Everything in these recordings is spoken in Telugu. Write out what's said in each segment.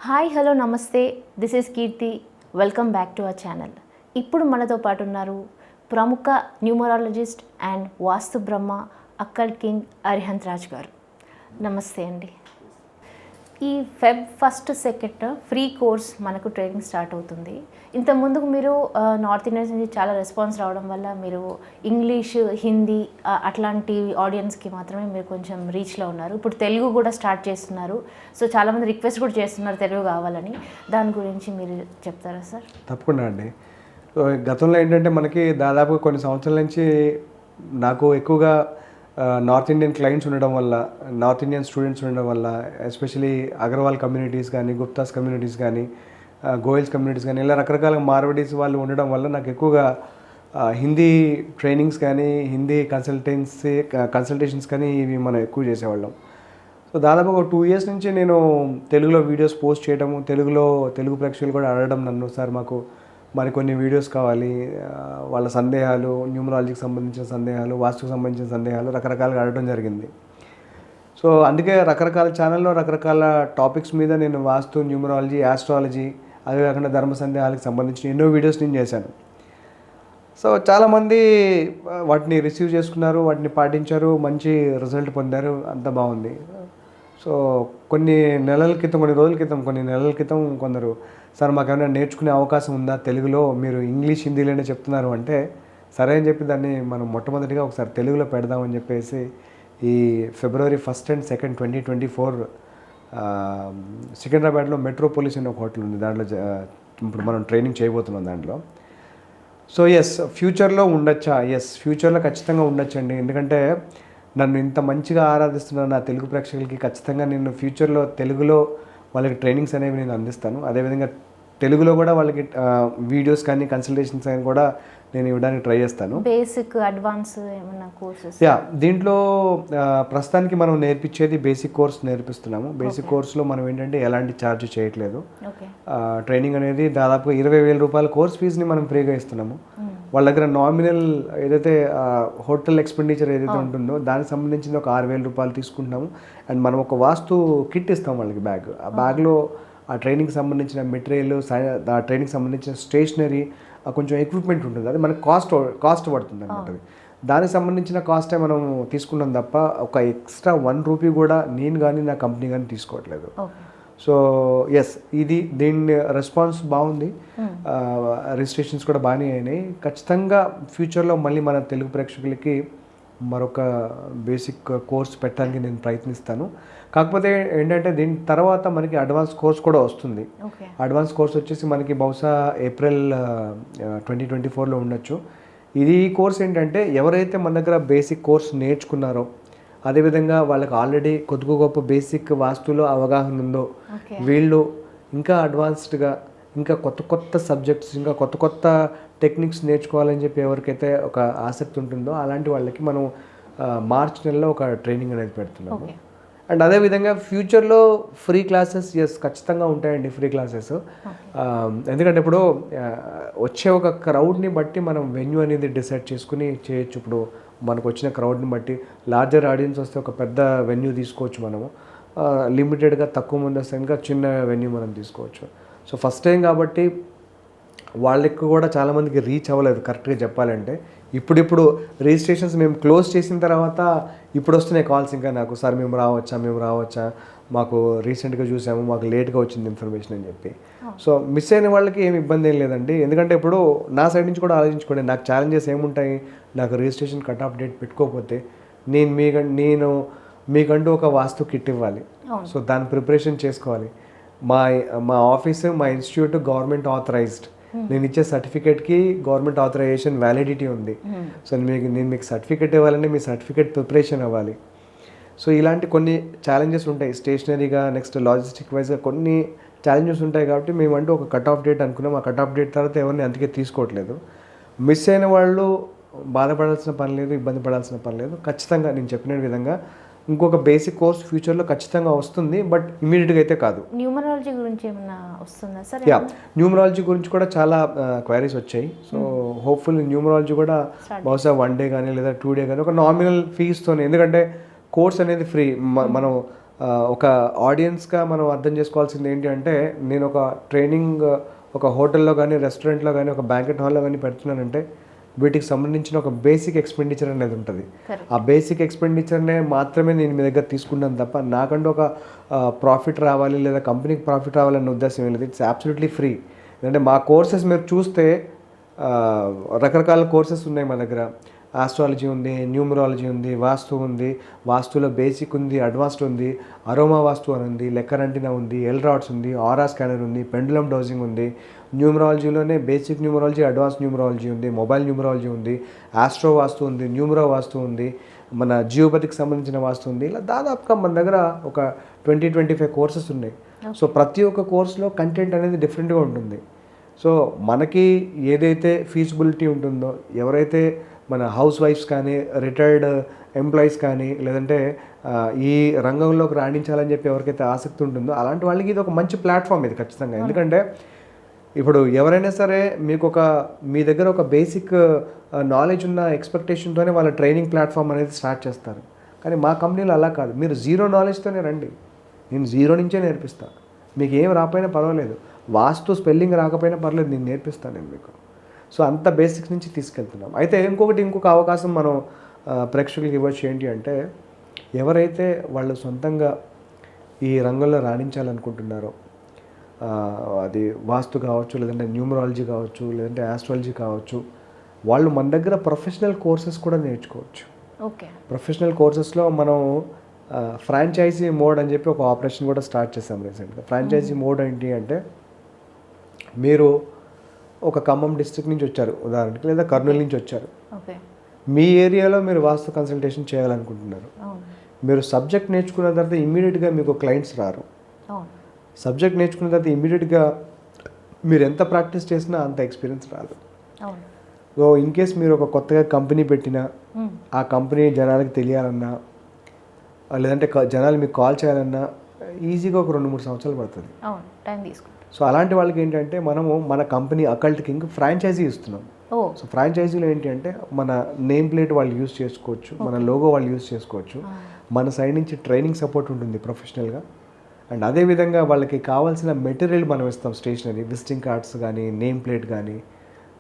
హాయ్ హలో నమస్తే, this is Keerthi. Welcome back to our channel. ఇప్పుడు మనతో పాటు ఉన్నారు ప్రముఖ న్యూమరాలజిస్ట్ అండ్ వాస్తు బ్రహ్మ అక్కల్ కింగ్ అరిహంత్ రాజ్ గారు. నమస్తే అండి. ఈ ఫెబ్ 1, 2 ఫ్రీ కోర్స్ మనకు ట్రైనింగ్ స్టార్ట్ అవుతుంది. ఇంతకుముందుకు మీరు నార్త్ ఇండియన్స్ నుంచి చాలా రెస్పాన్స్ రావడం వల్ల మీరు ఇంగ్లీష్, హిందీ అట్లాంటి ఆడియన్స్కి మాత్రమే మీరు కొంచెం రీచ్లో ఉన్నారు. ఇప్పుడు తెలుగు కూడా స్టార్ట్ చేస్తున్నారు. సో చాలామంది రిక్వెస్ట్ కూడా చేస్తున్నారు తెలుగు కావాలని. దాని గురించి మీరు చెప్తారా సార్? తప్పకుండా అండి. గతంలో ఏంటంటే మనకి దాదాపుగా కొన్ని సంవత్సరాల నుంచి నాకు ఎక్కువగా నార్త్ ఇండియన్ క్లయింట్స్ ఉండడం వల్ల, నార్త్ ఇండియన్ స్టూడెంట్స్ ఉండడం వల్ల, ఎస్పెషలీ అగర్వాల్ కమ్యూనిటీస్ కానీ, గుప్తాస్ కమ్యూనిటీస్ కానీ, గోయల్స్ కమ్యూనిటీస్ కానీ, ఇలా రకరకాల మార్వడీస్ వాళ్ళు ఉండడం వల్ల నాకు ఎక్కువగా హిందీ ట్రైనింగ్స్ కానీ, హిందీ కన్సల్టేషన్స్ కానీ ఇవి మనం ఎక్కువ చేసేవాళ్ళం. సో దాదాపు ఒక 2 years నుంచి నేను తెలుగులో వీడియోస్ పోస్ట్ చేయడము, తెలుగు ప్రేక్షకులు కూడా అడగడం నన్ను, సార్ మాకు మరికొన్ని వీడియోస్ కావాలి, వాళ్ళ సందేహాలు, న్యూమరాలజీకి సంబంధించిన సందేహాలు, వాస్తుకు సంబంధించిన సందేహాలు రకరకాలుగా అడగడం జరిగింది. సో అందుకే రకరకాల ఛానల్లో రకరకాల టాపిక్స్ మీద నేను వాస్తు, న్యూమరాలజీ, ఆస్ట్రాలజీ, అదే కాకుండా ధర్మ సందేహాలకు సంబంధించిన ఎన్నో వీడియోస్ నేను చేశాను. సో చాలామంది వాటిని రిసీవ్ చేసుకున్నారు, వాటిని పాటించారు, మంచి రిజల్ట్ పొందారు, అంత బాగుంది. సో కొన్ని నెలల క్రితం కొందరు, సార్ మాకు ఏమైనా నేర్చుకునే అవకాశం ఉందా తెలుగులో, మీరు ఇంగ్లీష్, హిందీలోనే చెప్తున్నారు అంటే, సరే అని చెప్పి దాన్ని మనం మొట్టమొదటిగా ఒకసారి తెలుగులో పెడదామని చెప్పేసి ఈ February 1 and 2, 2024 సికింద్రాబాద్లో మెట్రోపోలిస్ అనే ఒక హోటల్ ఉంది. దాంట్లో ఇప్పుడు మనం ట్రైనింగ్ చేయబోతున్నాం దాంట్లో. సో ఫ్యూచర్లో ఉండొచ్చా? ఫ్యూచర్లో ఖచ్చితంగా ఉండొచ్చండి. ఎందుకంటే నన్ను ఇంత మంచిగా ఆరాధిస్తున్న నా తెలుగు ప్రేక్షకులకి ఖచ్చితంగా నేను ఫ్యూచర్లో తెలుగులో వాళ్ళకి ట్రైనింగ్స్ అనేవి నేను అందిస్తాను. అదేవిధంగా తెలుగులో కూడా వాళ్ళకి వీడియోస్ కానీ, కన్సల్టేషన్స్ కానీ కూడా నేను ఇవ్వడానికి ట్రై చేస్తాను. బేసిక్, అడ్వాన్స్ ఏమన్నా కోర్సెస్? దీంట్లో ప్రస్తుతానికి మనం నేర్పించేది బేసిక్ కోర్స్ నేర్పిస్తున్నాము. బేసిక్ కోర్సులో మనం ఏంటంటే ఎలాంటి ఛార్జ్ చేయట్లేదు. ట్రైనింగ్ అనేది దాదాపు 20,000 రూపాయల కోర్స్ ఫీజుని మనం ఫ్రీగా ఇస్తున్నాము. వాళ్ళ దగ్గర నామినల్ ఏదైతే హోటల్ ఎక్స్పెండిచర్ ఏదైతే ఉంటుందో దానికి సంబంధించిన ఒక 6,000 రూపాయలు తీసుకుంటున్నాము. అండ్ మనం ఒక వాస్తు కిట్ ఇస్తాం వాళ్ళకి, బ్యాగ్. ఆ బ్యాగ్లో ఆ ట్రైనింగ్కి సంబంధించిన మెటీరియల్, ఆ ట్రైనింగ్కి సంబంధించిన స్టేషనరీ, కొంచెం ఎక్విప్మెంట్ ఉంటుంది. అది మనకు కాస్ట్ పడుతుంది అన్నమాట. దానికి సంబంధించిన కాస్టే మనం తీసుకున్నాం తప్ప ఒక ఎక్స్ట్రా 1 రూపీ కూడా నేను కానీ నా కంపెనీ కానీ తీసుకోవట్లేదు. సో దీని రెస్పాన్స్ బాగుంది. రిజిస్ట్రేషన్స్ కూడా బాగానే అయినాయి. ఖచ్చితంగా ఫ్యూచర్లో మళ్ళీ మన తెలుగు ప్రేక్షకులకి మరొక బేసిక్ కోర్స్ పెట్టడానికి నేను ప్రయత్నిస్తాను. కాకపోతే ఏంటంటే దీని తర్వాత మనకి అడ్వాన్స్ కోర్స్ కూడా వస్తుంది. అడ్వాన్స్ కోర్స్ వచ్చేసి మనకి బహుశా April 2024లో ఉండొచ్చు. ఈ కోర్స్ ఏంటంటే ఎవరైతే మన దగ్గర బేసిక్ కోర్స్ నేర్చుకున్నారో, అదేవిధంగా వాళ్ళకి ఆల్రెడీ కొద్దిగా గొప్ప బేసిక్ వాస్తులో అవగాహన ఉందో, వీళ్ళు ఇంకా అడ్వాన్స్డ్గా, ఇంకా కొత్త సబ్జెక్ట్స్, ఇంకా కొత్త టెక్నిక్స్ నేర్చుకోవాలని చెప్పి ఎవరికైతే ఒక ఆసక్తి ఉంటుందో అలాంటి వాళ్ళకి మనం మార్చ్ నెలలో ఒక ట్రైనింగ్ అనేది పెడుతున్నాము. అండ్ అదేవిధంగా ఫ్యూచర్లో ఫ్రీ క్లాసెస్ ఖచ్చితంగా ఉంటాయండి, ఫ్రీ క్లాసెస్. ఎందుకంటే ఇప్పుడు వచ్చే ఒక క్రౌడ్ని బట్టి మనం వెన్యూ అనేది డిసైడ్ చేసుకుని చేయొచ్చు. ఇప్పుడు మనకు వచ్చిన క్రౌడ్ని బట్టి లార్జర్ ఆడియన్స్ వస్తే ఒక పెద్ద వెన్యూ తీసుకోవచ్చు మనము. లిమిటెడ్గా తక్కువ మంది వస్తే ఇంకా చిన్న వెన్యూ మనం తీసుకోవచ్చు. సో ఫస్ట్ టైం కాబట్టి వాళ్ళకి కూడా చాలామందికి రీచ్ అవ్వలేదు కరెక్ట్గా చెప్పాలంటే. ఇప్పుడు రిజిస్ట్రేషన్స్ మేము క్లోజ్ చేసిన తర్వాత ఇప్పుడు వస్తున్నాయి కాల్స్ ఇంకా నాకు, సార్ మేము రావచ్చా, మాకు రీసెంట్గా చూసాము, మాకు లేట్గా వచ్చింది ఇన్ఫర్మేషన్ అని చెప్పి. సో మిస్ అయిన వాళ్ళకి ఏమి ఇబ్బంది ఏం లేదండి. ఎందుకంటే ఇప్పుడు నా సైడ్ నుంచి కూడా ఆలోచించుకోండి, నాకు ఛాలెంజెస్ ఏముంటాయి. నాకు రిజిస్ట్రేషన్ కట్ ఆఫ్ డేట్ పెట్టుకోకపోతే నేను మీకంటూ ఒక వాస్తు కిట్ ఇవ్వాలి. సో దాని ప్రిపరేషన్ చేసుకోవాలి. మా ఆఫీసు, మా ఇన్స్టిట్యూట్ గవర్నమెంట్ ఆథరైజ్డ్. నేను ఇచ్చే సర్టిఫికేట్కి గవర్నమెంట్ ఆథరైజేషన్ వ్యాలిడిటీ ఉంది. సో నేను మీకు సర్టిఫికేట్ ఇవ్వాలంటే మీ సర్టిఫికేట్ ప్రిపరేషన్ అవ్వాలి. సో ఇలాంటి కొన్ని ఛాలెంజెస్ ఉంటాయి. స్టేషనరీగా, నెక్స్ట్ లాజిస్టిక్ వైజ్గా కొన్ని ఛాలెంజెస్ ఉంటాయి. కాబట్టి మేమంటూ ఒక కట్ ఆఫ్ డేట్ అనుకున్నాం. ఆ కట్ ఆఫ్ డేట్ తర్వాత ఎవరిని అందుకే తీసుకోవట్లేదు. మిస్ అయిన వాళ్ళు బాధపడాల్సిన పని లేదు, ఇబ్బంది పడాల్సిన పని లేదు. ఖచ్చితంగా నేను చెప్పిన విధంగా ఇంకొక బేసిక్ కోర్స్ ఫ్యూచర్లో ఖచ్చితంగా వస్తుంది, బట్ ఇమీడియట్గా అయితే కాదు. న్యూమరాలజీ గురించి ఏమన్నా వస్తుందా సార్? న్యూమరాలజీ గురించి కూడా చాలా క్వైరీస్ వచ్చాయి. సో హోప్ఫుల్లీ న్యూమరాలజీ కూడా బహుశా 1 day కానీ లేదా 2 day కానీ ఒక నామినల్ ఫీజుతోనే, ఎందుకంటే కోర్స్ అనేది ఫ్రీ. మనం ఒక ఆడియన్స్గా మనం అర్థం చేసుకోవాల్సింది ఏంటి అంటే నేను ఒక ట్రైనింగ్ ఒక హోటల్లో కానీ రెస్టారెంట్లో కానీ ఒక బ్యాంకెట్ హాల్లో కానీ పెడుతున్నానంటే వీటికి సంబంధించిన ఒక బేసిక్ ఎక్స్పెండిచర్ అనేది ఉంటుంది. ఆ బేసిక్ ఎక్స్పెండిచర్నే మాత్రమే నేను మీ దగ్గర తీసుకుంటాను తప్ప నాకంటూ ఒక ప్రాఫిట్ రావాలి లేదా కంపెనీకి ప్రాఫిట్ రావాలన్న ఉద్దేశం ఏం లేదు. It's absolutely free. ఎందుకంటే మా కోర్సెస్ మీరు చూస్తే రకరకాల కోర్సెస్ ఉన్నాయి మా దగ్గర. ఆస్ట్రాలజీ ఉంది, న్యూమరాలజీ ఉంది, వాస్తు ఉంది, వాస్తులో బేసిక్ ఉంది, అడ్వాన్స్డ్ ఉంది, అరోమా వాస్తు అని ఉంది, లెక్కరంటినా ఉంది, ఎల్ రాడ్స్ ఉంది, ఆరా స్కానర్ ఉంది, పెండులం డౌజింగ్ ఉంది, న్యూమరాలజీలోనే బేసిక్ న్యూమరాలజీ, అడ్వాన్స్ న్యూమరాలజీ ఉంది, మొబైల్ న్యూమరాలజీ ఉంది, ఆస్ట్రో వాస్తు ఉంది, న్యూమరో వాస్తు ఉంది, మన జియోపతికి సంబంధించిన వాస్తు ఉంది. ఇలా దాదాపుగా మన దగ్గర ఒక 20-25 కోర్సెస్ ఉన్నాయి. సో ప్రతి ఒక్క కోర్సులో కంటెంట్ అనేది డిఫరెంట్గా ఉంటుంది. సో మనకి ఏదైతే ఫీజిబిలిటీ ఉంటుందో, ఎవరైతే మన హౌస్ వైఫ్స్ కానీ రిటైర్డ్ ఎంప్లాయీస్ కానీ లేదంటే ఈ రంగంలోకి రాణించాలని చెప్పి ఎవరికైతే ఆసక్తి ఉంటుందో అలాంటి వాళ్ళకి ఇది ఒక మంచి ప్లాట్ఫామ్ ఇది ఖచ్చితంగా. ఎందుకంటే ఇప్పుడు ఎవరైనా సరే మీకు మీ దగ్గర ఒక బేసిక్ నాలెడ్జ్ ఉన్న ఎక్స్పెక్టేషన్తోనే వాళ్ళ ట్రైనింగ్ ప్లాట్ఫామ్ అనేది స్టార్ట్ చేస్తారు. కానీ మా కంపెనీలో అలా కాదు. మీరు జీరో నాలెడ్జ్తోనే రండి, నేను జీరో నుంచే నేర్పిస్తాను. మీకు ఏం రాకపోయినా పర్వాలేదు, వాస్తు స్పెల్లింగ్ రాకపోయినా పర్లేదు, నేను నేర్పిస్తాను నేను మీకు. సో అంత బేసిక్స్ నుంచి తీసుకెళ్తున్నాం. అయితే ఇంకొక అవకాశం మనం ప్రేక్షకులకు ఇవ్వచ్చు. ఏంటి అంటే ఎవరైతే వాళ్ళు సొంతంగా ఈ రంగంలో రాణించాలనుకుంటున్నారో, అది వాస్తు కావచ్చు, లేదంటే న్యూమరాలజీ కావచ్చు, లేదంటే ఆస్ట్రాలజీ కావచ్చు, వాళ్ళు మన దగ్గర ప్రొఫెషనల్ కోర్సెస్ కూడా నేర్చుకోవచ్చు. ఓకే. ప్రొఫెషనల్ కోర్సెస్లో మనం ఫ్రాంచైజీ మోడ్ అని చెప్పి ఒక ఆపరేషన్ కూడా స్టార్ట్ చేసాం రీసెంట్గా. ఫ్రాంచైజీ మోడ్ ఏంటి అంటే మీరు ఒక ఖమ్మం డిస్ట్రిక్ట్ నుంచి వచ్చారు ఉదాహరణకి, లేదా కర్నూలు నుంచి వచ్చారు. మీ ఏరియాలో మీరు వాస్తు కన్సల్టేషన్ చేయాలనుకుంటున్నారు. మీరు సబ్జెక్ట్ నేర్చుకున్న తర్వాత ఇమ్మీడియట్గా మీకు క్లయింట్స్ రారు. సబ్జెక్ట్ నేర్చుకున్న తర్వాత ఇమ్మీడియట్గా మీరు ఎంత ప్రాక్టీస్ చేసినా అంత ఎక్స్పీరియన్స్ రాదు. సో ఇన్ కేస్ మీరు ఒక కొత్తగా కంపెనీ పెట్టినా, ఆ కంపెనీ జనాలకి తెలియాలన్నా, లేదంటే జనాలు మీకు కాల్ చేయాలన్నా ఈజీగా ఒక 2-3 సంవత్సరాలు పడుతుంది. సో అలాంటి వాళ్ళకి ఏంటంటే మనము మన కంపెనీ అకల్ట్ కింగ్ ఫ్రాంచైజీ ఇస్తున్నాం. సో ఫ్రాంచైజీలో ఏంటి అంటే మన నేమ్ ప్లేట్ వాళ్ళు యూజ్ చేసుకోవచ్చు, మన లోగో వాళ్ళు యూజ్ చేసుకోవచ్చు, మన సైడ్ నుంచి ట్రైనింగ్ సపోర్ట్ ఉంటుంది ప్రొఫెషనల్గా. అండ్ అదేవిధంగా వాళ్ళకి కావాల్సిన మెటీరియల్ మనం ఇస్తాం. స్టేషనరీ, విజిటింగ్ కార్డ్స్ కానీ, నేమ్ ప్లేట్ కానీ,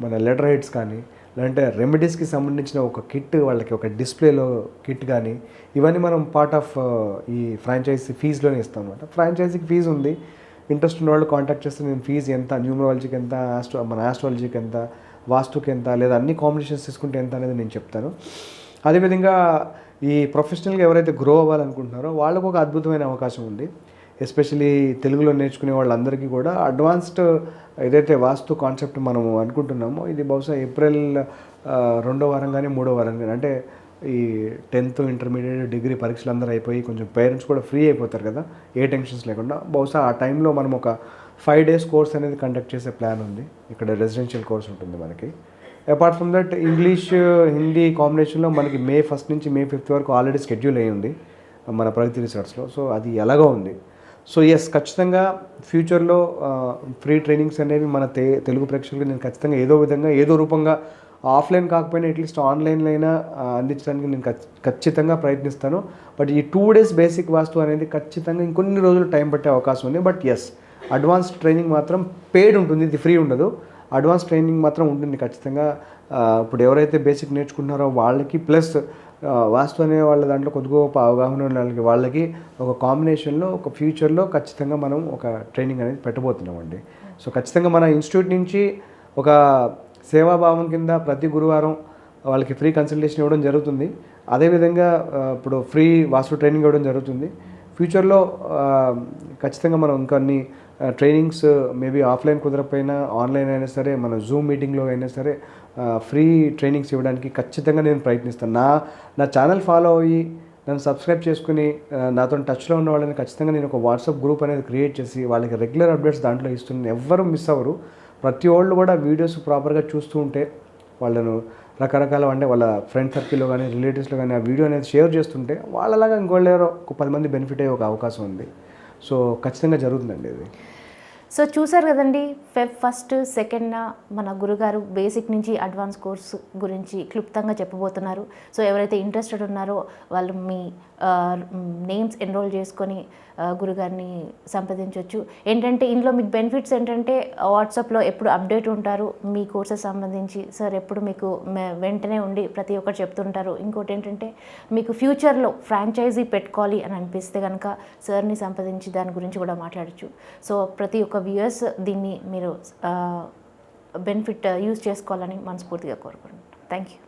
మన లెటర్ హెడ్స్ కానీ, లేదంటే రెమెడీస్కి సంబంధించిన ఒక కిట్, వాళ్ళకి ఒక డిస్ప్లేలో కిట్ కానీ, ఇవన్నీ మనం పార్ట్ ఆఫ్ ఈ ఫ్రాంచైజీ ఫీజులోనే ఇస్తాం అనమాట. ఫ్రాంచైజీకి ఫీజు ఉంది. ఇంట్రెస్ట్ ఉన్న వాళ్ళు కాంటాక్ట్ చేస్తే నేను ఫీజు ఎంత, న్యూమరాలజీకి ఎంత, మన ఆస్ట్రాలజీకి ఎంత, వాస్తుకి ఎంత, లేదా అన్ని కాంబినేషన్స్ తీసుకుంటే ఎంత అనేది నేను చెప్తాను. అదేవిధంగా ఈ ప్రొఫెషనల్గా ఎవరైతే గ్రో అవ్వాలనుకుంటున్నారో వాళ్ళకు ఒక అద్భుతమైన అవకాశం ఉంది. ఎస్పెషలీ తెలుగులో నేర్చుకునే వాళ్ళందరికీ కూడా అడ్వాన్స్డ్ ఏదైతే వాస్తు కాన్సెప్ట్ మనము అనుకుంటున్నామో ఇది బహుశా ఏప్రిల్ 2వ వారం కానీ 3వ వారం కానీ, అంటే ఈ 10th ఇంటర్మీడియట్ డిగ్రీ పరీక్షలు అందరూ అయిపోయి కొంచెం పేరెంట్స్ కూడా ఫ్రీ అయిపోతారు కదా, ఏ టెన్షన్స్ లేకుండా, బహుశా ఆ టైంలో మనం ఒక 5 days కోర్స్ అనేది కండక్ట్ చేసే ప్లాన్ ఉంది. ఇక్కడ రెసిడెన్షియల్ కోర్స్ ఉంటుంది మనకి. Apart from that English Hindi కాంబినేషన్లో మనకి May 1st నుంచి May 5th వరకు ఆల్రెడీ షెడ్యూల్ అయ్యి ఉంది మన ప్రగతి రిసార్ట్స్లో. సో అది ఎలాగో ఉంది. సో ఎస్, ఖచ్చితంగా ఫ్యూచర్లో ఫ్రీ ట్రైనింగ్స్ అనేవి మన తెలుగు ప్రేక్షకులకు నేను ఖచ్చితంగా ఏదో విధంగా ఏదో రూపంగా ఆఫ్లైన్ కాకపోయినా అట్లీస్ట్ ఆన్లైన్లో అయినా అందించడానికి నేను ఖచ్చితంగా ప్రయత్నిస్తాను. బట్ ఈ 2 days బేసిక్ వాస్తు అనేది ఖచ్చితంగా ఇంకొన్ని రోజులు టైం పట్టే అవకాశం ఉంది. బట్ ఎస్, అడ్వాన్స్ ట్రైనింగ్ మాత్రం పెయిడ్ ఉంటుంది, ఇది ఫ్రీ ఉండదు. అడ్వాన్స్ ట్రైనింగ్ మాత్రం ఉంటుంది ఖచ్చితంగా. ఇప్పుడు ఎవరైతే బేసిక్ నేర్చుకుంటున్నారో వాళ్ళకి, ప్లస్ వాస్తు అనే వాళ్ళ దాంట్లో కొద్దిగా అవగాహన ఉన్న వాళ్ళకి ఒక కాంబినేషన్లో ఒక ఫ్యూచర్లో ఖచ్చితంగా మనం ఒక ట్రైనింగ్ అనేది పెట్టబోతున్నామండి. సో ఖచ్చితంగా మన ఇన్స్టిట్యూట్ నుంచి ఒక సేవాభావం కింద ప్రతి గురువారం వాళ్ళకి ఫ్రీ కన్సల్టేషన్ ఇవ్వడం జరుగుతుంది. అదేవిధంగా ఇప్పుడు ఫ్రీ వాస్తు ట్రైనింగ్ ఇవ్వడం జరుగుతుంది. ఫ్యూచర్లో ఖచ్చితంగా మనం ఇంకొన్ని ట్రైనింగ్స్ మేబీ ఆఫ్లైన్ కుదరకపోయినా ఆన్లైన్ అయినా సరే, మన జూమ్ మీటింగ్లో అయినా సరే ఫ్రీ ట్రైనింగ్స్ ఇవ్వడానికి ఖచ్చితంగా నేను ప్రయత్నిస్తాను. నా ఛానల్ ఫాలో అయ్యి నన్ను సబ్స్క్రైబ్ చేసుకుని నాతో టచ్లో ఉన్న వాళ్ళని ఖచ్చితంగా నేను ఒక వాట్సాప్ గ్రూప్ అనేది క్రియేట్ చేసి వాళ్ళకి రెగ్యులర్ అప్డేట్స్ దాంట్లో ఇస్తున్నాను. ఎవ్వరూ మిస్ అవ్వరు. ప్రతి వాళ్ళు కూడా వీడియోస్ ప్రాపర్గా చూస్తూ ఉంటే వాళ్ళను రకరకాల, అంటే వాళ్ళ ఫ్రెండ్ సర్కిల్లో కానీ రిలేటివ్స్లో కానీ ఆ వీడియో అనేది షేర్ చేస్తుంటే వాళ్ళలాగా ఇంకోళ్ళు ఎవరో ఒక 10 మంది బెనిఫిట్ అయ్యే ఒక అవకాశం ఉంది. సో ఖచ్చితంగా జరుగుతుందండి ఇది. సో చూసారు కదండి, ఫెబ్ 1, 2 మన గురుగారు బేసిక్ నుంచి అడ్వాన్స్ కోర్స్ గురించి క్లుప్తంగా చెప్పబోతున్నారు. సో ఎవరైతే ఇంట్రెస్టెడ్ ఉన్నారో వాళ్ళు మీ నేమ్స్ ఎన్రోల్ చేసుకొని గురుగారిని సంప్రదించవచ్చు. ఏంటంటే ఇందులో మీకు బెనిఫిట్స్ ఏంటంటే వాట్సాప్లో ఎప్పుడు అప్డేట్ ఉంటారు మీ కోర్సెస్ సంబంధించి. సార్ ఎప్పుడు మీకు వెంటనే ఉండి ప్రతి ఒక్కటి చెప్తుంటారు. ఇంకోటి ఏంటంటే మీకు ఫ్యూచర్లో ఫ్రాంచైజీ పెట్టుకోవాలి అని అనిపిస్తే కనుక సార్ని సంప్రదించి దాని గురించి కూడా మాట్లాడచ్చు. సో ప్రతి ఒక్క వ్యూయర్స్ దీన్ని మీరు బెనిఫిట్ యూజ్ చేసుకోవాలని మనస్ఫూర్తిగా కోరుకుంటున్నాను. Thank you.